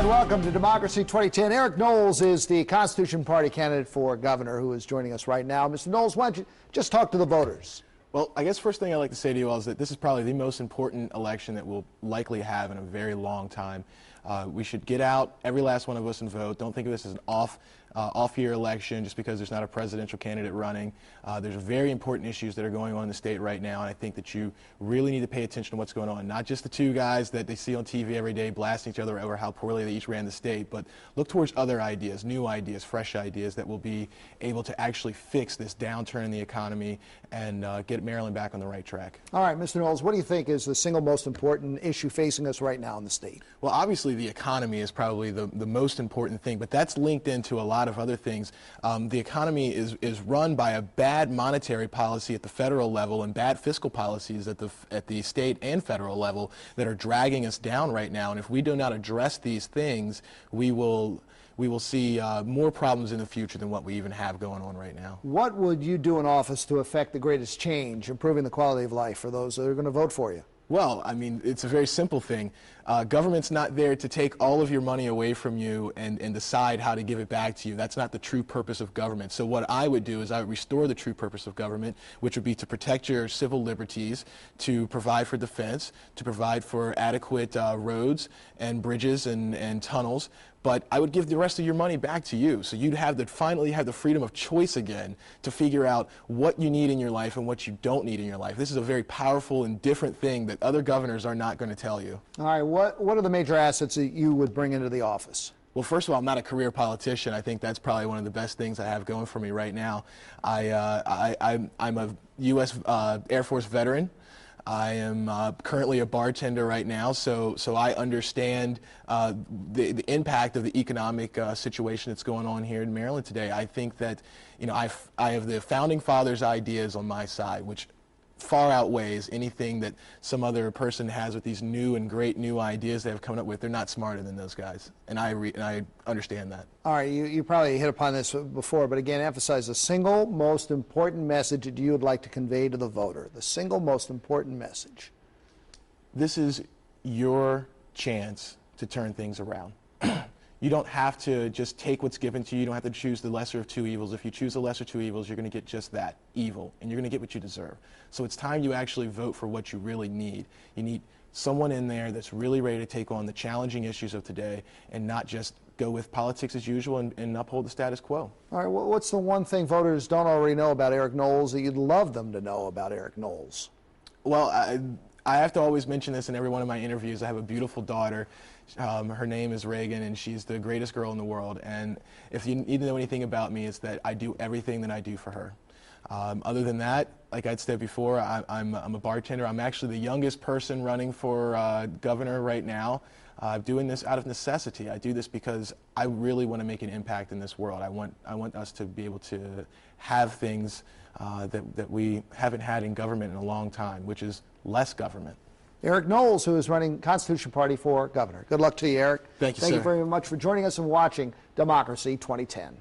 And welcome to Democracy 2010. Eric Knowles is the Constitution Party candidate for governor who is joining us right now. Mr. Knowles, why don't you just talk to the voters? Well, I guess first thing I'd like to say to you all is that this is probably the most important election that we'll likely have in a very long time. We should get out, every last one of us, and vote. Don't think of this as an off-year election just because there's not a presidential candidate running. There's very important issues that are going on in the state right now, and I think that you really need to pay attention to what's going on. Not just the two guys that they see on TV every day blasting each other over how poorly they each ran the state, but look towards other ideas, new ideas, fresh ideas that will be able to actually fix this downturn in the economy and get Maryland back on the right track. All right, Mr. Knowles, what do you think is the single most important issue facing us right now in the state? Well, obviously the economy is probably the most important thing, but that's linked into a lot of other things. The economy is run by a bad monetary policy at the federal level and bad fiscal policies at the state and federal level that are dragging us down right now. And if we do not address these things, we will see more problems in the future than what we even have going on right now. What would you do in office to affect the greatest change, improving the quality of life for those that are going to vote for you? Well, I mean, it's a very simple thing. Government's not there to take all of your money away from you and decide how to give it back to you. That's not the true purpose of government. So what I would do is I would restore the true purpose of government, which would be to protect your civil liberties, to provide for defense, to provide for adequate roads and bridges and tunnels. But I would give the rest of your money back to you, so you'd finally have the freedom of choice again to figure out what you need in your life and what you don't need in your life. This is a very powerful and different thing that other governors are not going to tell you. All right, what are the major assets that you would bring into the office? Well, first of all, I'm not a career politician. I think that's probably one of the best things I have going for me right now. I'm a U.S. Air Force veteran. I am currently a bartender right now, so I understand the impact of the economic situation that's going on here in Maryland today. I think that, you know, I have the Founding Fathers' ideas on my side, which far outweighs anything that some other person has with these new and great new ideas they have come up with. They're not smarter than those guys, and I understand that. All right, you probably hit upon this before, but again, emphasize the single most important message that you would like to convey to the voter. The single most important message. This is your chance to turn things around. You don't have to just take what's given to you. You don't have to choose the lesser of two evils. If you choose the lesser of two evils, you're going to get just that, evil, and you're going to get what you deserve. So it's time you actually vote for what you really need. You need someone in there that's really ready to take on the challenging issues of today and not just go with politics as usual and uphold the status quo. All right, well, what's the one thing voters don't already know about Eric Knowles that you'd love them to know about Eric Knowles? Well, I have to always mention this in every one of my interviews. I have a beautiful daughter. Her name is Reagan, and she's the greatest girl in the world. And if you need to know anything about me, it's that I do everything that I do for her. Other than that, like I'd said before, I'm a bartender. I'm actually the youngest person running for governor right now. I'm doing this out of necessity. I do this because I really want to make an impact in this world. I want us to be able to have things that we haven't had in government in a long time, which is less government. Eric Knowles, who is running Constitution Party for governor. Good luck to you, Eric. Thank you, sir. Thank you very much for joining us and watching Democracy 2010.